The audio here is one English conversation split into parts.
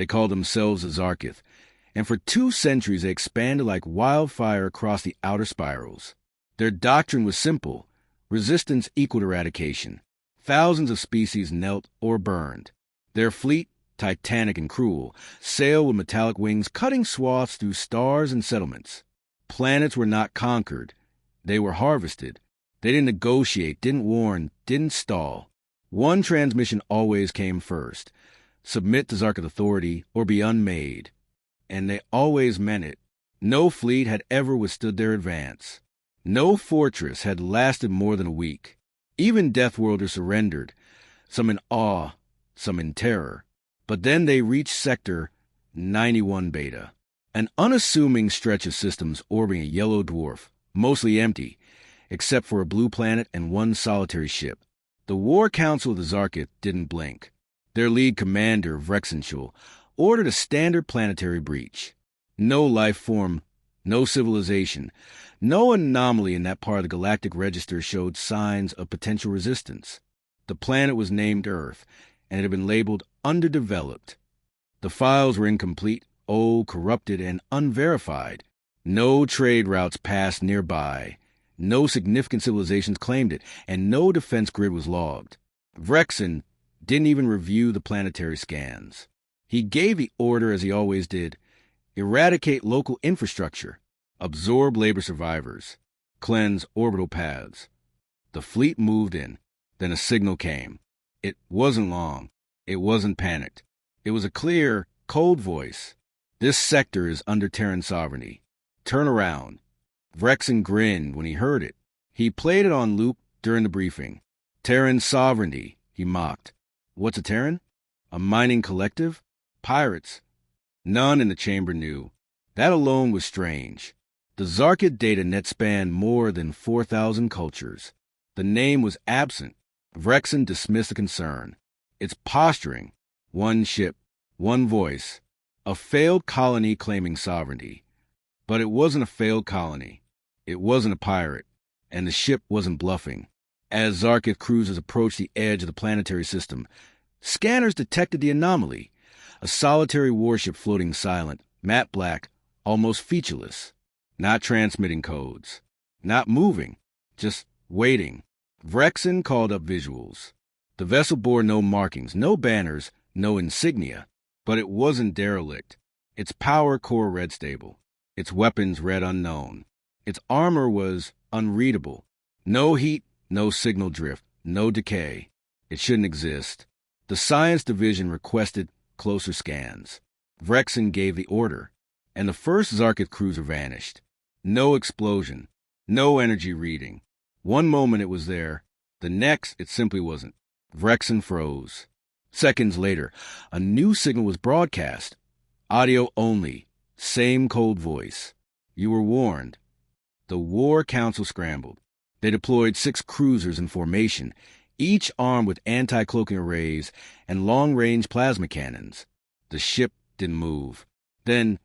They called themselves the Zarketh, and for 2 centuries they expanded like wildfire across the outer spirals. Their doctrine was simple: resistance equaled eradication. Thousands of species knelt or burned. Their fleet, titanic and cruel, sailed with metallic wings, cutting swaths through stars and settlements. Planets were not conquered. They were harvested. They didn't negotiate, didn't warn, didn't stall. One transmission always came first: submit to Zarketh authority or be unmade. And they always meant it. No fleet had ever withstood their advance. No fortress had lasted more than a week. Even Deathworlders surrendered, some in awe, some in terror. But then they reached Sector 91 Beta, an unassuming stretch of systems orbiting a yellow dwarf, mostly empty, except for a blue planet and one solitary ship. The War Council of the Zarketh didn't blink. Their lead commander, Vrexenshul, ordered a standard planetary breach. No life form, no civilization, no anomaly in that part of the galactic register showed signs of potential resistance. The planet was named Earth, and it had been labeled underdeveloped. The files were incomplete, old, corrupted, and unverified. No trade routes passed nearby. No significant civilizations claimed it, and no defense grid was logged. Vrexen didn't even review the planetary scans. He gave the order, as he always did: eradicate local infrastructure, absorb labor survivors, cleanse orbital paths. The fleet moved in. Then a signal came. It wasn't long. It wasn't panicked. It was a clear, cold voice. This sector is under Terran sovereignty. Turn around. Vrexen grinned when he heard it. He played it on loop during the briefing. Terran sovereignty, he mocked. What's a Terran? A mining collective? Pirates? None in the chamber knew. That alone was strange. The Zarketh data net spanned more than 4,000 cultures. The name was absent. Vrexen dismissed the concern. It's posturing. One ship, one voice. A failed colony claiming sovereignty. But it wasn't a failed colony. It wasn't a pirate. And the ship wasn't bluffing. As Zarketh cruisers approached the edge of the planetary system, scanners detected the anomaly. A solitary warship floating silent, matte black, almost featureless. Not transmitting codes. Not moving. Just waiting. Vrexen called up visuals. The vessel bore no markings, no banners, no insignia. But it wasn't derelict. Its power core read stable. Its weapons read unknown. Its armor was unreadable. No heat, no signal drift, no decay. It shouldn't exist. The science division requested closer scans. Vrexen gave the order, and the first Zarketh cruiser vanished. No explosion, no energy reading. One moment it was there, the next it simply wasn't. Vrexen froze. Seconds later, a new signal was broadcast. Audio only, same cold voice. You were warned. The War Council scrambled. They deployed 6 cruisers in formation, each armed with anti-cloaking arrays and long-range plasma cannons. The ship didn't move. Then,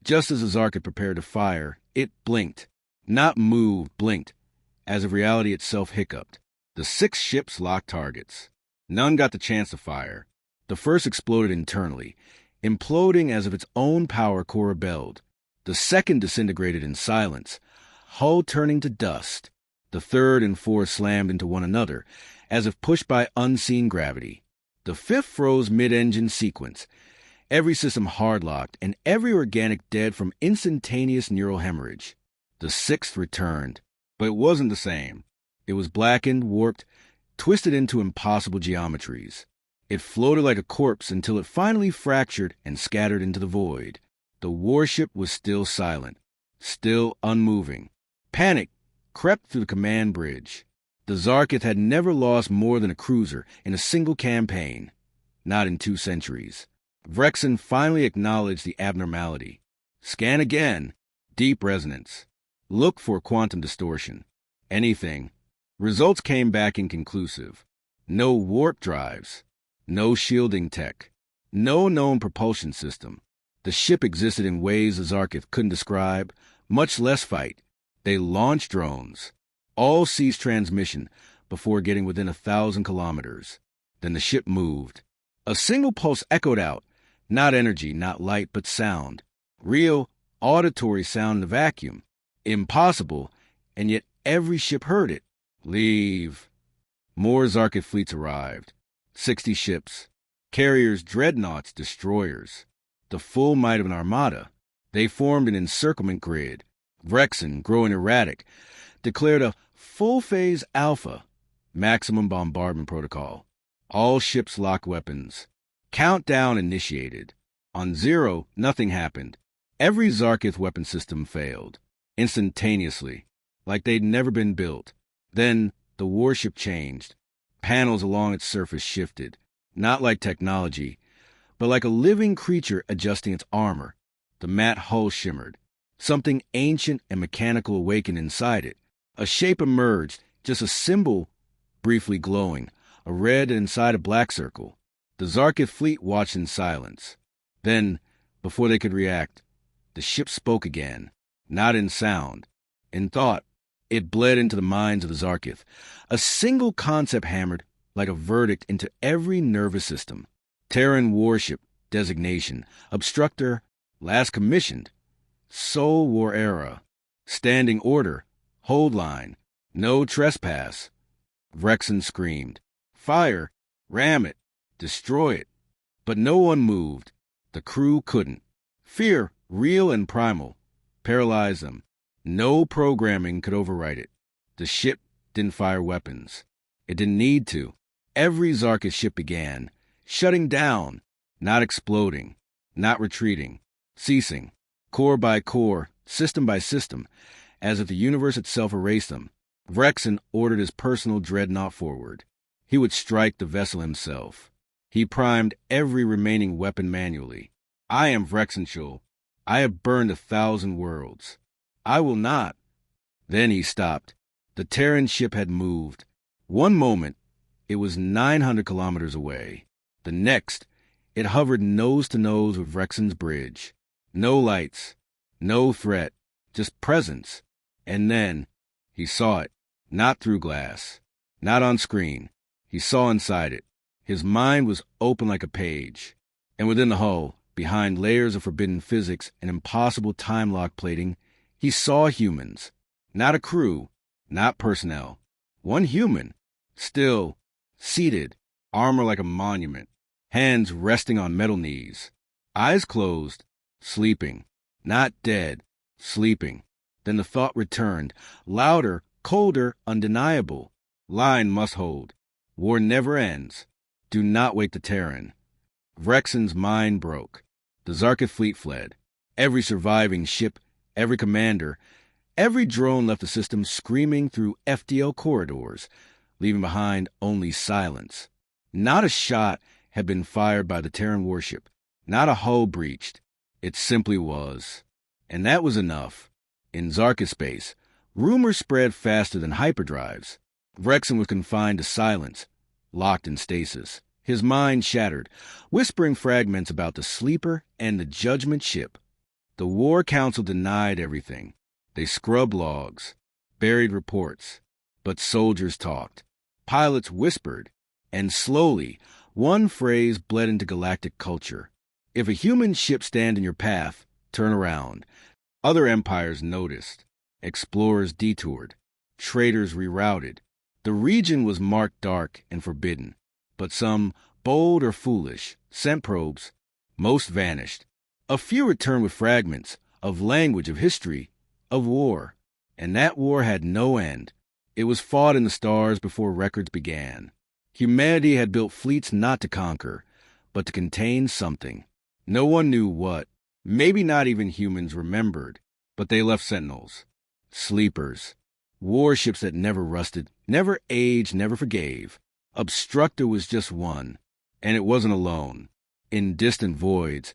just as the Zarketh prepared to fire, it blinked. Not moved, blinked, as if reality itself hiccuped. The 6 ships locked targets. None got the chance to fire. The first exploded internally, imploding as if its own power core rebelled. The second disintegrated in silence, hull turning to dust. The third and fourth slammed into one another, as if pushed by unseen gravity. The fifth froze mid-engine sequence, every system hard-locked, and every organic dead from instantaneous neural hemorrhage. The sixth returned, but it wasn't the same. It was blackened, warped, twisted into impossible geometries. It floated like a corpse until it finally fractured and scattered into the void. The warship was still silent, still unmoving. Panic crept through the command bridge. The Zarketh had never lost more than a cruiser in a single campaign, not in 2 centuries. Vrexen finally acknowledged the abnormality. Scan again. Deep resonance. Look for quantum distortion. Anything. Results came back inconclusive. No warp drives. No shielding tech. No known propulsion system. The ship existed in ways the Zarketh couldn't describe, much less fight. They launched drones. All ceased transmission before getting within 1,000 kilometers. Then the ship moved. A single pulse echoed out, Not energy, not light, but sound. Real, auditory sound in a vacuum. Impossible, and yet every ship heard it. Leave. More Zarketh fleets arrived. 60 ships. Carriers, dreadnoughts, destroyers. The full might of an armada. They formed an encirclement grid. Vrexen, growing erratic, declared a full-phase alpha, maximum bombardment protocol. All ships lock weapons. Countdown initiated. On 0, nothing happened. Every Zarketh weapon system failed. Instantaneously, like they'd never been built. Then the warship changed. Panels along its surface shifted, not like technology, but like a living creature adjusting its armor. The matte hull shimmered. Something ancient and mechanical awakened inside it. A shape emerged, just a symbol briefly glowing, a red inside a black circle. The Zarketh fleet watched in silence. Then, before they could react, the ship spoke again, not in sound, in thought. It bled into the minds of the Zarketh. A single concept hammered like a verdict into every nervous system. Terran Warship, designation, Obstructor, last commissioned. Soul War era, standing order, hold line, no trespass. Vrexen screamed. Fire, ram it, destroy it. But no one moved. The crew couldn't. Fear, real and primal, paralyzed them. No programming could override it. The ship didn't fire weapons. It didn't need to. Every Zarketh ship began, shutting down, not exploding, not retreating, ceasing, core by core, system by system, as if the universe itself erased them. Vrexen ordered his personal dreadnought forward. He would strike the vessel himself. He primed every remaining weapon manually. I am Vrexenshul. I have burned 1,000 worlds. I will not. Then he stopped. The Terran ship had moved. One moment, it was 900 kilometers away. The next, it hovered nose to nose with Vrexen's bridge. No lights, no threat, just presence. And then, he saw it, not through glass, not on screen. He saw inside it. His mind was open like a page. And within the hull, behind layers of forbidden physics and impossible time lock plating, he saw humans. Not a crew, not personnel. One human, still, seated, armor like a monument, hands resting on metal knees, eyes closed, sleeping, not dead, sleeping. Then the thought returned, louder, colder, undeniable. Line must hold. War never ends. Do not wake the Terran. Vrexen's mind broke. The Zarketh fleet fled. Every surviving ship, every commander, every drone left the system screaming through FDL corridors, leaving behind only silence. Not a shot had been fired by the Terran warship. Not a hull breached. It simply was. And that was enough. In Zarketh space, rumors spread faster than hyperdrives. Vrexen was confined to silence, locked in stasis. His mind shattered, whispering fragments about the sleeper and the judgment ship. The War Council denied everything. They scrubbed logs, buried reports. But soldiers talked. Pilots whispered. And slowly, one phrase bled into galactic culture. If a human ship stand in your path, turn around. Other empires noticed. Explorers detoured. Traders rerouted. The region was marked dark and forbidden. But some, bold or foolish, sent probes. Most vanished. A few returned with fragments of language, of history, of war. And that war had no end. It was fought in the stars before records began. Humanity had built fleets not to conquer, but to contain something. No one knew what. Maybe not even humans remembered, but they left sentinels. Sleepers. Warships that never rusted, never aged, never forgave. Obstructed was just one, and it wasn't alone. In distant voids,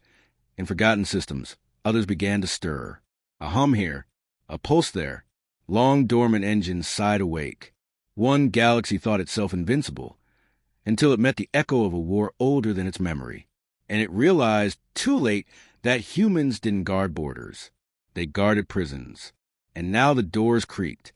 in forgotten systems, others began to stir. A hum here, a pulse there. Long dormant engines sighed awake. One galaxy thought itself invincible, until it met the echo of a war older than its memory. And it realized, too late, that humans didn't guard borders. They guarded prisons. And now the doors creaked.